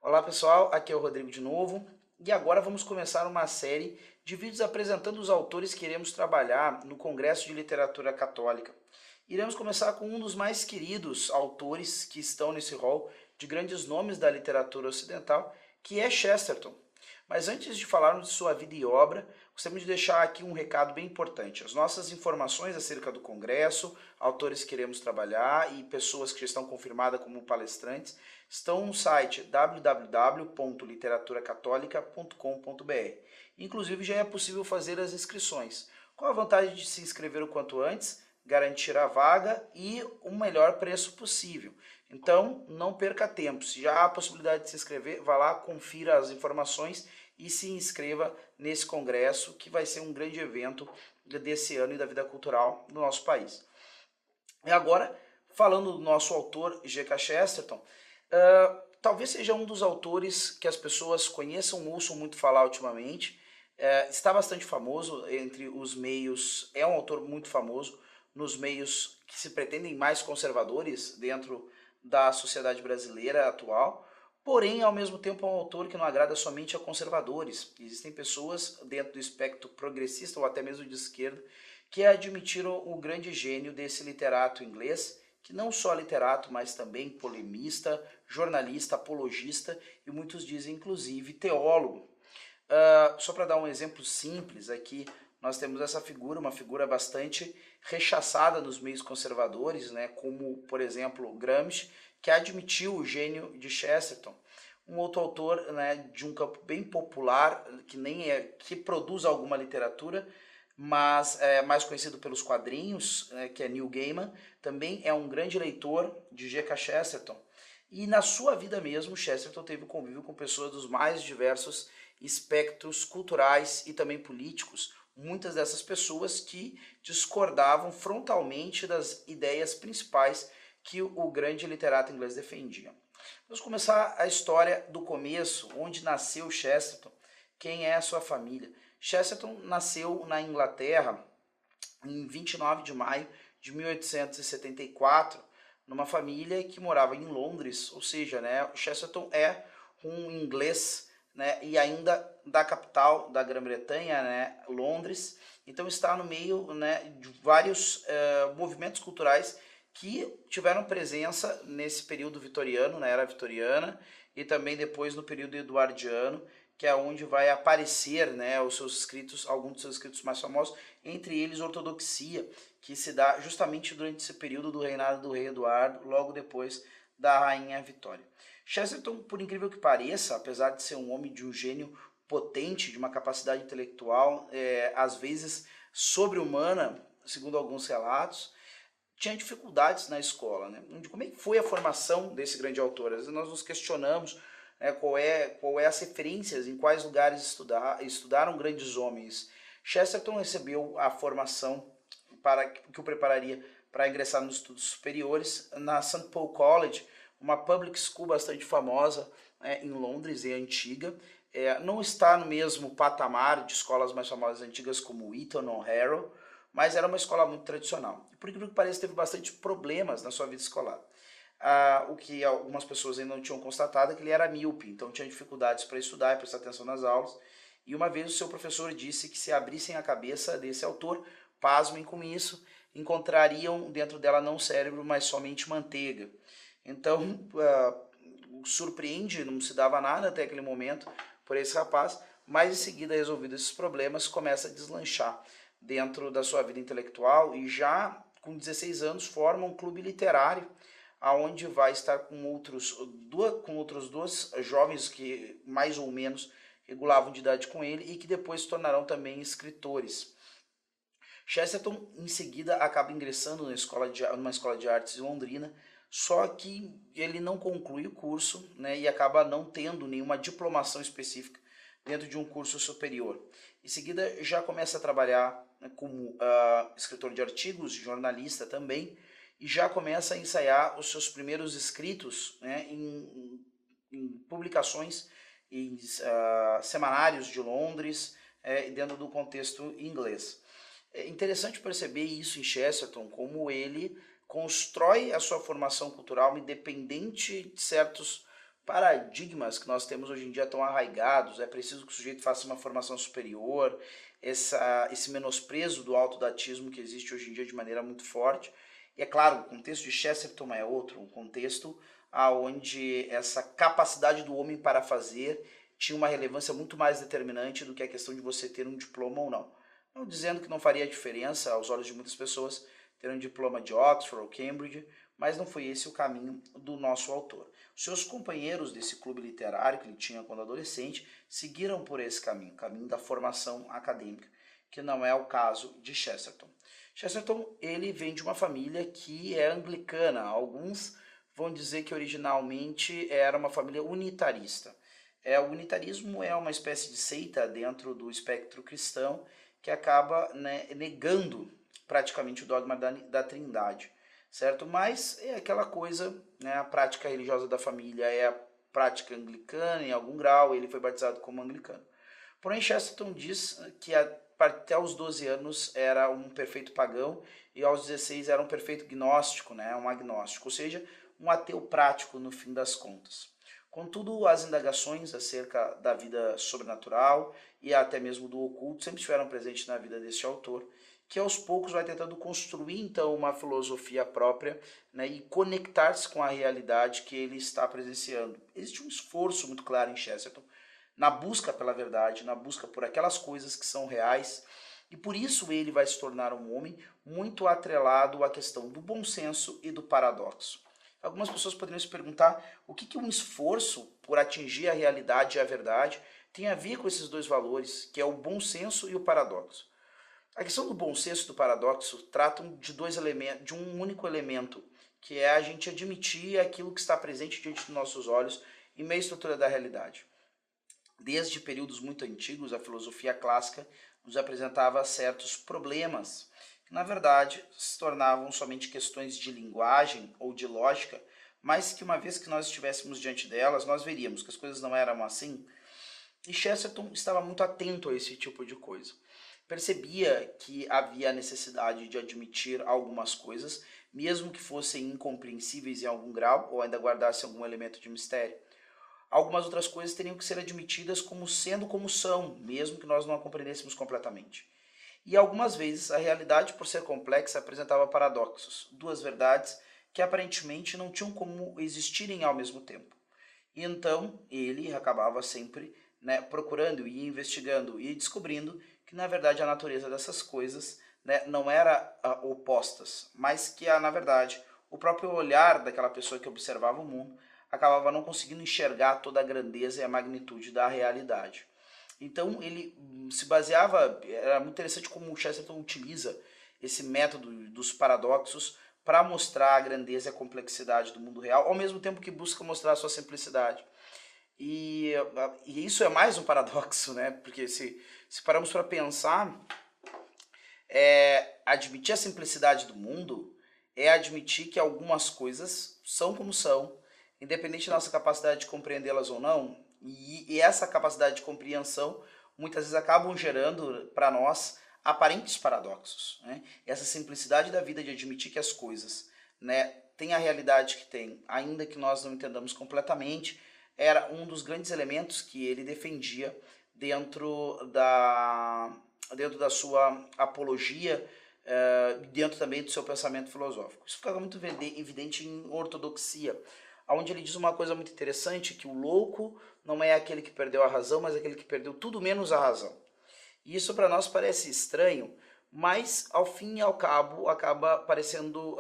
Olá pessoal, aqui é o Rodrigo de novo e agora vamos começar uma série de vídeos apresentando os autores que iremos trabalhar no Congresso de Literatura Católica. Iremos começar com um dos mais queridos autores que estão nesse hall de grandes nomes da literatura ocidental, que é Chesterton. Mas antes de falarmos de sua vida e obra, gostaria de deixar aqui um recado bem importante. As nossas informações acerca do Congresso, autores que iremos trabalhar e pessoas que já estão confirmadas como palestrantes estão no site www.literaturacatólica.com.br. Inclusive já é possível fazer as inscrições. Qual a vantagem de se inscrever o quanto antes? Garantir a vaga e o melhor preço possível. Então, não perca tempo. Se já há a possibilidade de se inscrever, vá lá, confira as informações e se inscreva nesse congresso, que vai ser um grande evento desse ano e da vida cultural no nosso país. E agora, falando do nosso autor, G.K. Chesterton, talvez seja um dos autores que as pessoas conheçam ou ouçam muito falar ultimamente. Está bastante famoso entre os meios, é um autor muito famoso nos meios que se pretendem mais conservadores dentro da sociedade brasileira atual, porém, ao mesmo tempo, é um autor que não agrada somente a conservadores. Existem pessoas dentro do espectro progressista ou até mesmo de esquerda que admitiram o grande gênio desse literato inglês, que não só literato, mas também polemista, jornalista, apologista e muitos dizem inclusive teólogo. Só para dar um exemplo simples aqui, nós temos essa figura, uma figura bastante rechaçada nos meios conservadores, né, como, por exemplo, Gramsci, que admitiu o gênio de Chesterton. Um outro autor, né, de um campo bem popular, que produz alguma literatura, mas é mais conhecido pelos quadrinhos, né, que é Neil Gaiman, também é um grande leitor de G.K. Chesterton. E na sua vida mesmo, Chesterton teve convívio com pessoas dos mais diversos espectros culturais e também políticos, muitas dessas pessoas que discordavam frontalmente das ideias principais que o grande literato inglês defendia. Vamos começar a história do começo, onde nasceu Chesterton, quem é a sua família. Chesterton nasceu na Inglaterra em 29 de maio de 1874, numa família que morava em Londres, ou seja, né, Chesterton é um inglês, né, e ainda da capital da Grã-Bretanha, né, Londres, então está no meio, né, de vários movimentos culturais que tiveram presença nesse período vitoriano, na era vitoriana, e também depois no período eduardiano, que é onde vai aparecer, né, os seus escritos, alguns dos seus escritos mais famosos, entre eles Ortodoxia, que se dá justamente durante esse período do reinado do rei Eduardo, logo depois da rainha Vitória. Chesterton, por incrível que pareça, apesar de ser um homem de um gênio potente, de uma capacidade intelectual, às vezes sobre-humana, segundo alguns relatos, tinha dificuldades na escola, né? Como é que foi a formação desse grande autor? Às vezes nós nos questionamos, né, qual é as referências, em quais lugares estudaram grandes homens. Chesterton recebeu a formação que o prepararia para ingressar nos estudos superiores na St. Paul College, uma public school bastante famosa em Londres e antiga. Não está no mesmo patamar de escolas mais famosas antigas como Eton ou Harrow, mas era uma escola muito tradicional. E por incrível que pareça, teve bastante problemas na sua vida escolar. O que algumas pessoas ainda não tinham constatado é que ele era míope, então tinha dificuldades para estudar e prestar atenção nas aulas. E uma vez o seu professor disse que se abrissem a cabeça desse autor, pasmem com isso, encontrariam dentro dela não cérebro, mas somente manteiga. Então, surpreende, não se dava nada até aquele momento por esse rapaz, mas em seguida, resolvidos esses problemas, começa a deslanchar dentro da sua vida intelectual e já com 16 anos forma um clube literário aonde vai estar com outros dois jovens que mais ou menos regulavam de idade com ele e que depois se tornarão também escritores. Chesterton em seguida acaba ingressando numa escola de artes em Londrina, só que ele não conclui o curso, né, e acaba não tendo nenhuma diplomação específica dentro de um curso superior. Em seguida já começa a trabalhar, né, como escritor de artigos, jornalista também, e já começa a ensaiar os seus primeiros escritos, né, em publicações em semanários de Londres, dentro do contexto inglês. É interessante perceber isso em Chesterton, como ele constrói a sua formação cultural independente de certos paradigmas que nós temos hoje em dia tão arraigados, é preciso que o sujeito faça uma formação superior, esse menosprezo do autodatismo que existe hoje em dia de maneira muito forte. E é claro, o contexto de Chesterton é outro, um contexto onde essa capacidade do homem para fazer tinha uma relevância muito mais determinante do que a questão de você ter um diploma ou não. Não dizendo que não faria diferença aos olhos de muitas pessoas ter um diploma de Oxford ou Cambridge, mas não foi esse o caminho do nosso autor. Seus companheiros desse clube literário que ele tinha quando adolescente seguiram por esse caminho, o caminho da formação acadêmica, que não é o caso de Chesterton. Chesterton, ele vem de uma família que é anglicana. Alguns vão dizer que originalmente era uma família unitarista. O unitarismo é uma espécie de seita dentro do espectro cristão que acaba, né, negando praticamente o dogma da Trindade, certo? Mas é aquela coisa, né, a prática religiosa da família é a prática anglicana em algum grau, ele foi batizado como anglicano. Porém, Chesterton diz que até os 12 anos era um perfeito pagão e aos 16 era um perfeito gnóstico, né, um agnóstico, ou seja, um ateu prático no fim das contas. Contudo, as indagações acerca da vida sobrenatural e até mesmo do oculto sempre estiveram presentes na vida deste autor, que aos poucos vai tentando construir então uma filosofia própria, né, e conectar-se com a realidade que ele está presenciando. Existe um esforço muito claro em Chesterton na busca pela verdade, na busca por aquelas coisas que são reais, e por isso ele vai se tornar um homem muito atrelado à questão do bom senso e do paradoxo. Algumas pessoas poderiam se perguntar o que um esforço por atingir a realidade e a verdade tem a ver com esses dois valores, que é o bom senso e o paradoxo. A questão do bom senso e do paradoxo tratam de dois elementos, de um único elemento, que é a gente admitir aquilo que está presente diante dos nossos olhos em meio à estrutura da realidade. Desde períodos muito antigos, a filosofia clássica nos apresentava certos problemas, que na verdade se tornavam somente questões de linguagem ou de lógica, mas que uma vez que nós estivéssemos diante delas, nós veríamos que as coisas não eram assim. E Chesterton estava muito atento a esse tipo de coisa. Percebia que havia a necessidade de admitir algumas coisas, mesmo que fossem incompreensíveis em algum grau, ou ainda guardassem algum elemento de mistério. Algumas outras coisas teriam que ser admitidas como sendo como são, mesmo que nós não a compreendêssemos completamente. E algumas vezes a realidade, por ser complexa, apresentava paradoxos, duas verdades que aparentemente não tinham como existirem ao mesmo tempo. E então ele acabava sempre, né, procurando e investigando e descobrindo que na verdade a natureza dessas coisas, né, não era opostas, mas que na verdade o próprio olhar daquela pessoa que observava o mundo acabava não conseguindo enxergar toda a grandeza e a magnitude da realidade. Então ele se baseava, era muito interessante como o Chesterton utiliza esse método dos paradoxos para mostrar a grandeza e a complexidade do mundo real, ao mesmo tempo que busca mostrar a sua simplicidade. E isso é mais um paradoxo, né? Porque se paramos para pensar, admitir a simplicidade do mundo é admitir que algumas coisas são como são, independente da nossa capacidade de compreendê-las ou não, e essa capacidade de compreensão muitas vezes acabam gerando para nós aparentes paradoxos, né? Essa simplicidade da vida de admitir que as coisas, né, têm a realidade que tem, ainda que nós não entendamos completamente, era um dos grandes elementos que ele defendia dentro da sua apologia, dentro também do seu pensamento filosófico. Isso ficava muito evidente em Ortodoxia, onde ele diz uma coisa muito interessante, que o louco não é aquele que perdeu a razão, mas aquele que perdeu tudo menos a razão. E isso para nós parece estranho, mas ao fim e ao cabo acaba sendo,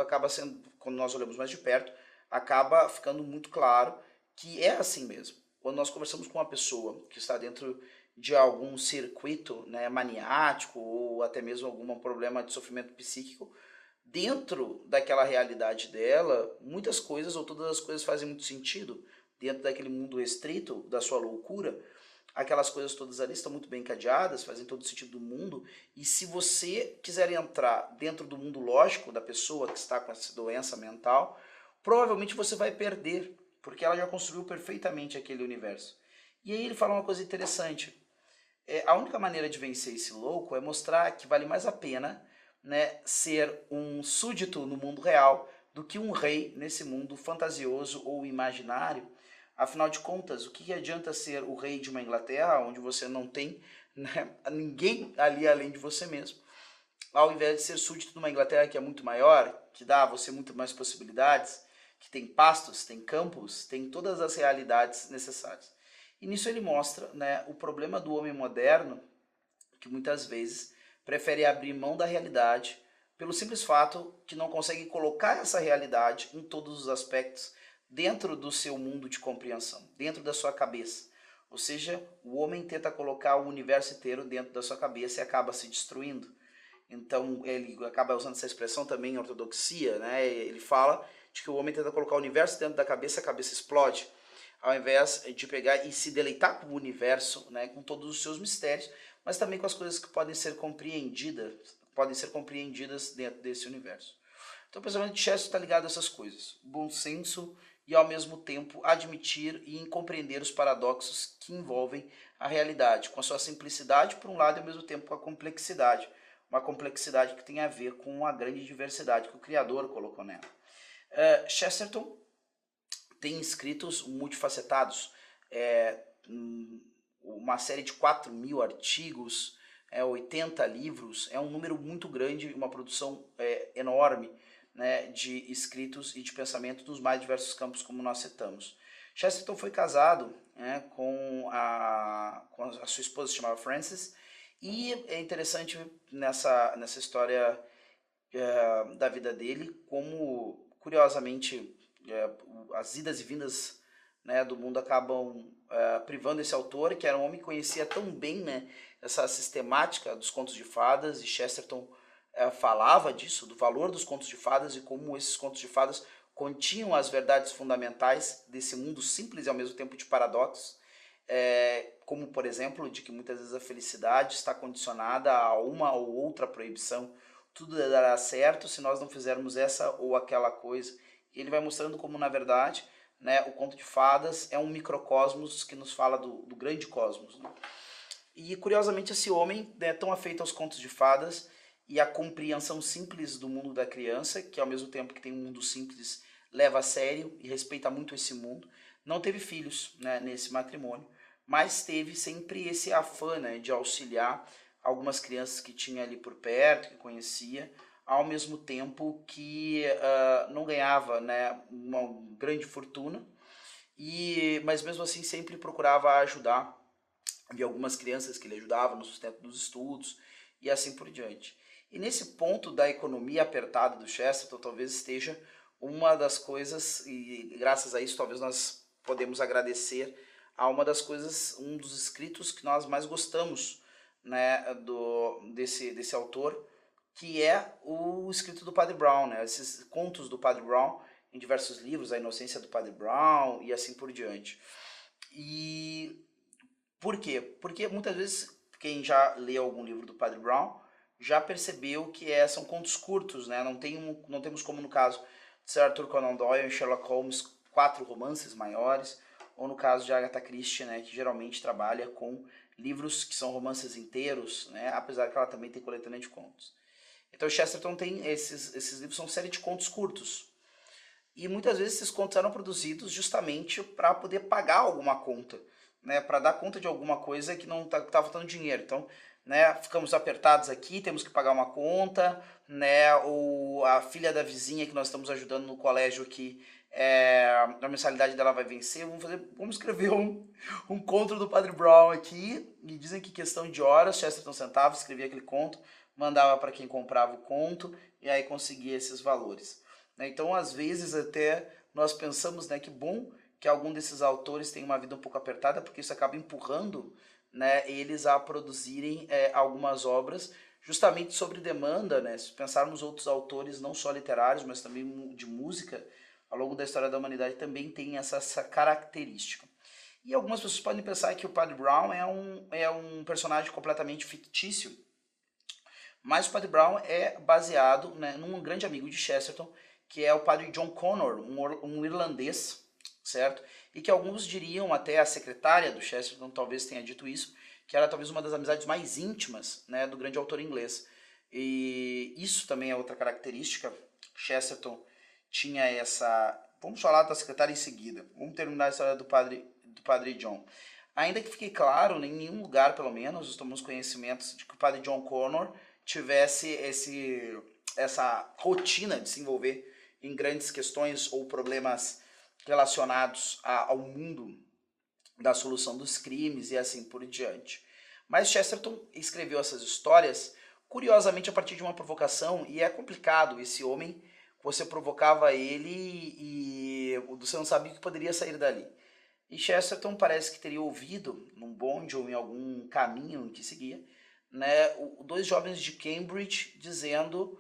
quando nós olhamos mais de perto, acaba ficando muito claro que é assim mesmo. Quando nós conversamos com uma pessoa que está dentro de algum circuito, né, maniático ou até mesmo algum problema de sofrimento psíquico, dentro daquela realidade dela, muitas coisas ou todas as coisas fazem muito sentido. Dentro daquele mundo restrito da sua loucura, aquelas coisas todas ali estão muito bem encadeadas, fazem todo o sentido do mundo, e se você quiser entrar dentro do mundo lógico da pessoa que está com essa doença mental, provavelmente você vai perder, porque ela já construiu perfeitamente aquele universo. E aí ele fala uma coisa interessante. A única maneira de vencer esse louco é mostrar que vale mais a pena, né, ser um súdito no mundo real do que um rei nesse mundo fantasioso ou imaginário, Afinal de contas, o que adianta ser o rei de uma Inglaterra, onde você não tem, né, ninguém ali além de você mesmo, ao invés de ser súdito de uma Inglaterra que é muito maior, que dá a você muito mais possibilidades, que tem pastos, tem campos, tem todas as realidades necessárias. E nisso ele mostra, né, o problema do homem moderno, que muitas vezes prefere abrir mão da realidade pelo simples fato que não consegue colocar essa realidade em todos os aspectos dentro do seu mundo de compreensão, dentro da sua cabeça. Ou seja, o homem tenta colocar o universo inteiro dentro da sua cabeça e acaba se destruindo. Então ele acaba usando essa expressão também em ortodoxia, né? Ele fala de que o homem tenta colocar o universo dentro da cabeça, a cabeça explode, ao invés de pegar e se deleitar com o universo, né, com todos os seus mistérios, mas também com as coisas que podem ser compreendidas dentro desse universo. Então o pensamento de Chesterton está ligado a essas coisas, bom senso e ao mesmo tempo admitir e compreender os paradoxos que envolvem a realidade, com a sua simplicidade por um lado e ao mesmo tempo com a complexidade, uma complexidade que tem a ver com a grande diversidade que o Criador colocou nela. Chesterton tem escritos multifacetados, uma série de 4.000 artigos, 80 livros, é um número muito grande, uma produção enorme, né, de escritos e de pensamento nos mais diversos campos, como nós citamos. Chesterton foi casado, né, com a sua esposa, se chamava Frances, e é interessante nessa história da vida dele, como, curiosamente, as idas e vindas, né, do mundo acabam privando esse autor, que era um homem que conhecia tão bem, né, essa sistemática dos contos de fadas, e Chesterton falava disso, do valor dos contos de fadas e como esses contos de fadas continham as verdades fundamentais desse mundo simples e ao mesmo tempo de paradoxos, como, por exemplo, de que muitas vezes a felicidade está condicionada a uma ou outra proibição. Tudo dará certo se nós não fizermos essa ou aquela coisa. E ele vai mostrando como, na verdade, né, o conto de fadas é um microcosmos que nos fala do grande cosmos. Né? E, curiosamente, esse homem é tão afeito aos contos de fadas e à compreensão simples do mundo da criança, que ao mesmo tempo que tem um mundo simples, leva a sério e respeita muito esse mundo, não teve filhos, né, nesse matrimônio, mas teve sempre esse afã, né, de auxiliar algumas crianças que tinha ali por perto, que conhecia, ao mesmo tempo que não ganhava, né, uma grande fortuna, mas mesmo assim sempre procurava ajudar. Havia algumas crianças que ele ajudava no sustento dos estudos e assim por diante. E nesse ponto da economia apertada do Chesterton, talvez esteja uma das coisas, e graças a isso talvez nós podemos agradecer a uma das coisas, um dos escritos que nós mais gostamos, né, desse autor, que é o escrito do Padre Brown, né, esses contos do Padre Brown, em diversos livros, A Inocência do Padre Brown e assim por diante. E por quê? Porque muitas vezes quem já leu algum livro do Padre Brown já percebeu que são contos curtos, né? Não temos como no caso de Sir Arthur Conan Doyle e Sherlock Holmes 4 romances maiores, ou no caso de Agatha Christie, né, que geralmente trabalha com livros que são romances inteiros, né, apesar que ela também tem coletânea de contos. Então Chesterton tem esses livros, são série de contos curtos. E muitas vezes esses contos eram produzidos justamente para poder pagar alguma conta, né, para dar conta de alguma coisa que não está faltando dinheiro. Então, né, ficamos apertados aqui, temos que pagar uma conta, né, ou a filha da vizinha que nós estamos ajudando no colégio que a mensalidade dela vai vencer, vamos escrever um conto do Padre Brown aqui, e dizem que questão de horas, Chesterton sentava, escrevia aquele conto, mandava para quem comprava o conto, e aí conseguia esses valores. Então, às vezes, até nós pensamos, né, que bom que algum desses autores tem uma vida um pouco apertada, porque isso acaba empurrando, né, eles a produzirem algumas obras justamente sobre demanda, né? Se pensarmos outros autores, não só literários, mas também de música, ao longo da história da humanidade também tem essa característica. E algumas pessoas podem pensar que o Padre Brown é um personagem completamente fictício, mas o Padre Brown é baseado, né, num grande amigo de Chesterton, que é o Padre John Connor, um irlandês, certo? E que alguns diriam, até a secretária do Chesterton talvez tenha dito isso, que era talvez uma das amizades mais íntimas, né, do grande autor inglês. E isso também é outra característica. Chesterton tinha Vamos falar da secretária em seguida. Vamos terminar a história do padre John. Ainda que fique claro, em nenhum lugar, pelo menos, nós tomamos conhecimentos de que o padre John Connor tivesse essa rotina de se envolver em grandes questões ou problemas relacionados ao mundo da solução dos crimes e assim por diante. Mas Chesterton escreveu essas histórias, curiosamente, a partir de uma provocação, e é complicado. Esse homem, você provocava ele e você não sabia o que poderia sair dali. E Chesterton parece que teria ouvido, num bonde ou em algum caminho em que seguia, né, dois jovens de Cambridge dizendo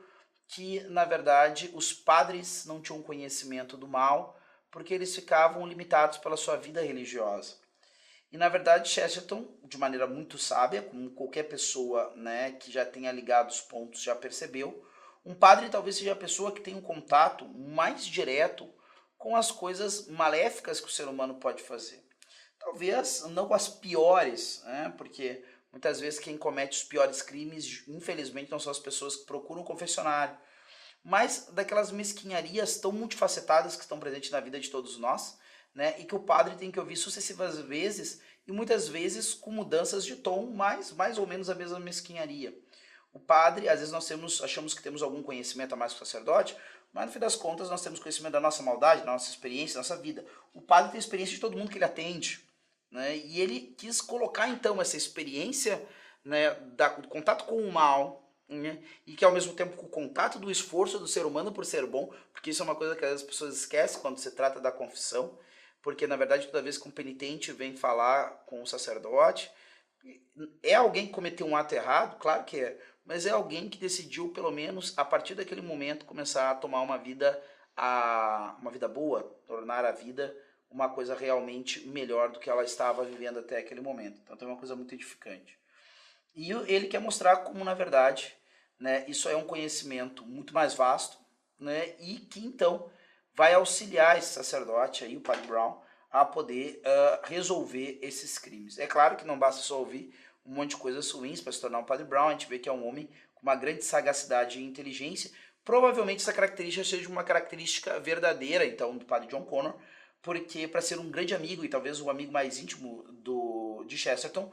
que, na verdade, os padres não tinham conhecimento do mal porque eles ficavam limitados pela sua vida religiosa. E, na verdade, Chesterton, de maneira muito sábia, como qualquer pessoa, né, que já tenha ligado os pontos já percebeu, um padre talvez seja a pessoa que tem um contato mais direto com as coisas maléficas que o ser humano pode fazer. Talvez não as piores, né, porque muitas vezes quem comete os piores crimes, infelizmente, não são as pessoas que procuram o confessionário, mas daquelas mesquinharias tão multifacetadas que estão presentes na vida de todos nós, né, e que o padre tem que ouvir sucessivas vezes e muitas vezes com mudanças de tom, mas mais ou menos a mesma mesquinharia. O padre, às vezes achamos que temos algum conhecimento a mais que o sacerdote, mas no fim das contas nós temos conhecimento da nossa maldade, da nossa experiência, da nossa vida. O padre tem experiência de todo mundo que ele atende, né, e ele quis colocar então essa experiência, né, do contato com o mal, né, e que ao mesmo tempo com o contato do esforço do ser humano por ser bom, porque isso é uma coisa que as pessoas esquecem quando se trata da confissão, porque na verdade toda vez que um penitente vem falar com o sacerdote, é alguém que cometeu um ato errado? Claro que é, mas é alguém que decidiu pelo menos a partir daquele momento começar a tomar uma vida boa, tornar a vida uma coisa realmente melhor do que ela estava vivendo até aquele momento. Então é uma coisa muito edificante. E ele quer mostrar como, na verdade, né, isso é um conhecimento muito mais vasto, né, e que então vai auxiliar esse sacerdote, aí, o Padre Brown, a poder resolver esses crimes. É claro que não basta só ouvir um monte de coisas ruins para se tornar um Padre Brown, a gente vê que é um homem com uma grande sagacidade e inteligência. Provavelmente essa característica seja uma característica verdadeira, então, do Padre John Connor, porque para ser um grande amigo e talvez o amigo mais íntimo de Chesterton,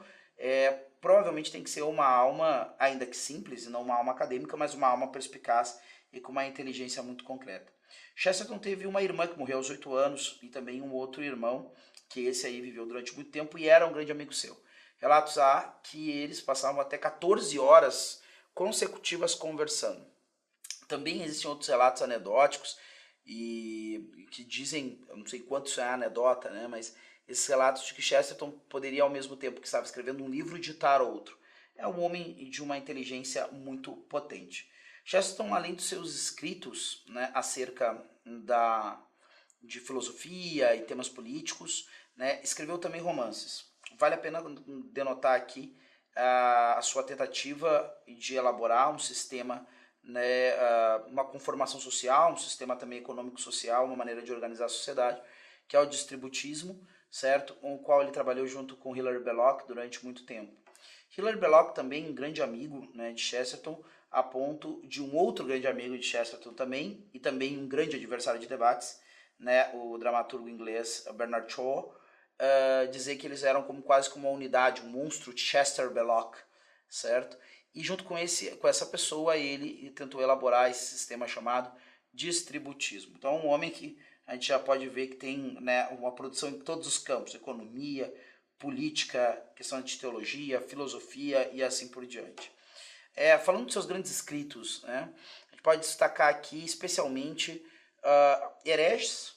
provavelmente tem que ser uma alma, ainda que simples, e não uma alma acadêmica, mas uma alma perspicaz e com uma inteligência muito concreta. Chesterton teve uma irmã que morreu aos 8 anos e também um outro irmão, que esse aí viveu durante muito tempo e era um grande amigo seu. Relatos há que eles passavam até 14 horas consecutivas conversando. Também existem outros relatos anedóticos e que dizem, eu não sei quanto isso é anedota, né, mas esses relatos de que Chesterton poderia, ao mesmo tempo que estava escrevendo um livro, ditar outro. É um homem de uma inteligência muito potente. Chesterton, além dos seus escritos, né, acerca de filosofia e temas políticos, né, escreveu também romances. Vale a pena denotar aqui a sua tentativa de elaborar um sistema, né, uma conformação social, um sistema também econômico-social, uma maneira de organizar a sociedade, que é o distributismo, certo? Com o qual ele trabalhou junto com Hilaire Belloc durante muito tempo. Hilaire Belloc também um grande amigo, né, de Chesterton, a ponto de um outro grande amigo de Chesterton também, e também um grande adversário de debates, né, o dramaturgo inglês Bernard Shaw, dizer que eles eram como quase como uma unidade, um monstro Chester Belloc, certo? E junto com essa pessoa ele tentou elaborar esse sistema chamado distributismo. Então um homem que a gente já pode ver que tem, né, uma produção em todos os campos, economia, política, questão de teologia, filosofia e assim por diante. Falando dos seus grandes escritos, né, a gente pode destacar aqui especialmente Hereges,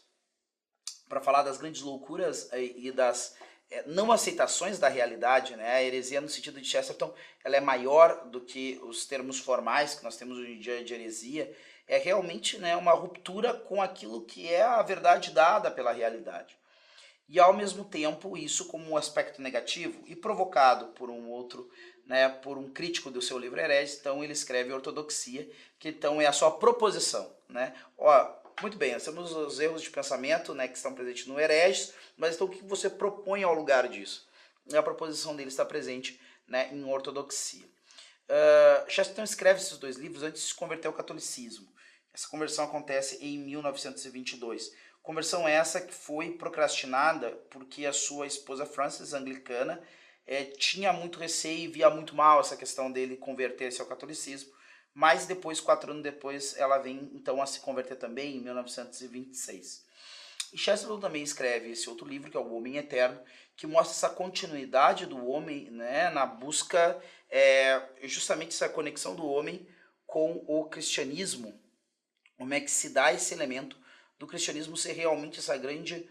para falar das grandes loucuras e das não aceitações da realidade, né? A heresia no sentido de Chesterton, ela é maior do que os termos formais que nós temos hoje em dia de heresia, é realmente, né, uma ruptura com aquilo que é a verdade dada pela realidade. E ao mesmo tempo isso como um aspecto negativo e provocado por um outro, né, por um crítico do seu livro Hereges, então ele escreve Ortodoxia, que então é a sua proposição, né? Muito bem, nós temos os erros de pensamento, né, que estão presentes no Hereges, mas então o que você propõe ao lugar disso? A proposição dele está presente, né, em Ortodoxia. Chesterton escreve esses dois livros antes de se converter ao catolicismo. Essa conversão acontece em 1922, Conversão essa que foi procrastinada porque a sua esposa Frances, anglicana, tinha muito receio e via muito mal essa questão dele converter-se ao catolicismo, mas depois, 4 anos depois, ela vem então a se converter também, em 1926. E Chesterton também escreve esse outro livro, que é O Homem Eterno, que mostra essa continuidade do homem, né, na busca, justamente essa conexão do homem com o cristianismo, como é que se dá esse elemento do cristianismo ser realmente essa grande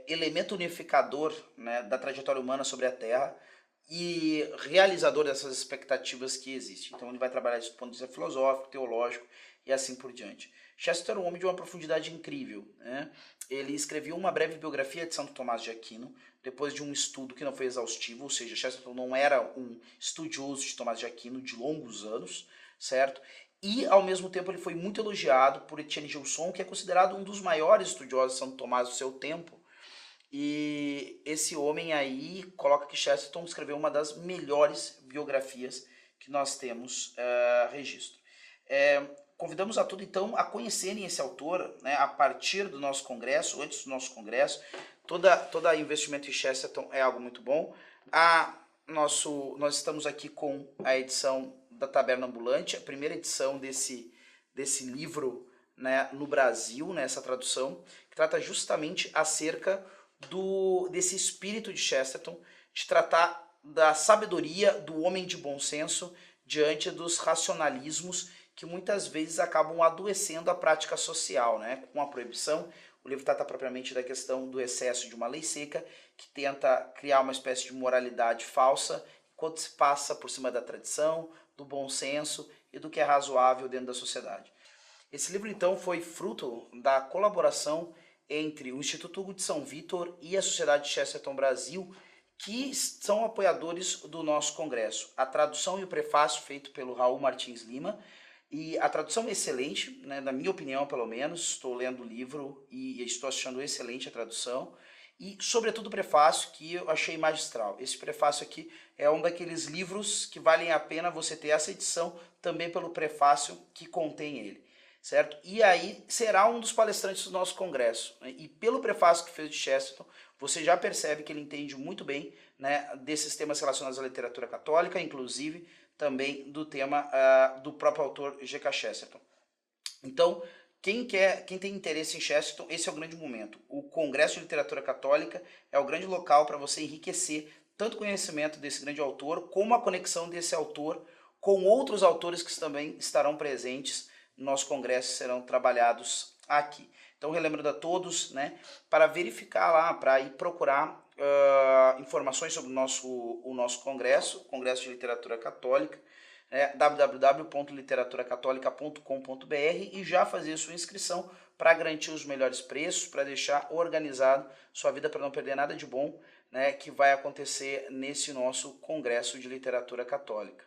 elemento unificador, né, da trajetória humana sobre a Terra e realizador dessas expectativas que existem. Então ele vai trabalhar isso do ponto de vista filosófico, teológico e assim por diante. Chesterton era um homem de uma profundidade incrível, né? Ele escreveu uma breve biografia de Santo Tomás de Aquino, depois de um estudo que não foi exaustivo, ou seja, Chesterton não era um estudioso de Tomás de Aquino de longos anos, certo? E, ao mesmo tempo, ele foi muito elogiado por Etienne Gilson, que é considerado um dos maiores estudiosos de Santo Tomás do seu tempo. E esse homem aí coloca que Chesterton escreveu uma das melhores biografias que nós temos registro. Convidamos a todos, então, a conhecerem esse autor, né, a partir do nosso congresso, antes do nosso congresso. Todo investimento em Chesterton é algo muito bom. Nós estamos aqui com a edição da Taberna Ambulante, a primeira edição desse livro, né, no Brasil, nessa tradução, que trata justamente acerca desse espírito de Chesterton, de tratar da sabedoria do homem de bom senso diante dos racionalismos que muitas vezes acabam adoecendo a prática social, né, com a proibição. O livro trata propriamente da questão do excesso de uma lei seca, que tenta criar uma espécie de moralidade falsa, enquanto se passa por cima da tradição, do bom senso e do que é razoável dentro da sociedade. Esse livro, então, foi fruto da colaboração entre o Instituto Hugo de São Vítor e a Sociedade Chesterton Brasil, que são apoiadores do nosso congresso. A tradução e o prefácio feito pelo Raul Martins Lima, e a tradução é excelente, né, na minha opinião, pelo menos. Estou lendo o livro e estou achando excelente a tradução. E, sobretudo, o prefácio, que eu achei magistral. Esse prefácio aqui é um daqueles livros que valem a pena você ter essa edição também pelo prefácio que contém ele, certo? E aí será um dos palestrantes do nosso congresso, né? E pelo prefácio que fez de Chesterton, você já percebe que ele entende muito bem, né, desses temas relacionados à literatura católica, inclusive também do tema do próprio autor G.K. Chesterton. Então, quem tem interesse em Chesterton, esse é o grande momento. O Congresso de Literatura Católica é o grande local para você enriquecer tanto o conhecimento desse grande autor, como a conexão desse autor com outros autores que também estarão presentes no nosso congresso, serão trabalhados aqui. Então, relembrando a todos, né, para verificar lá, para ir procurar informações sobre o nosso congresso, Congresso de Literatura Católica, www.literaturacatólica.com.br, e já fazer sua inscrição para garantir os melhores preços, para deixar organizado sua vida, para não perder nada de bom, né, que vai acontecer nesse nosso Congresso de Literatura Católica.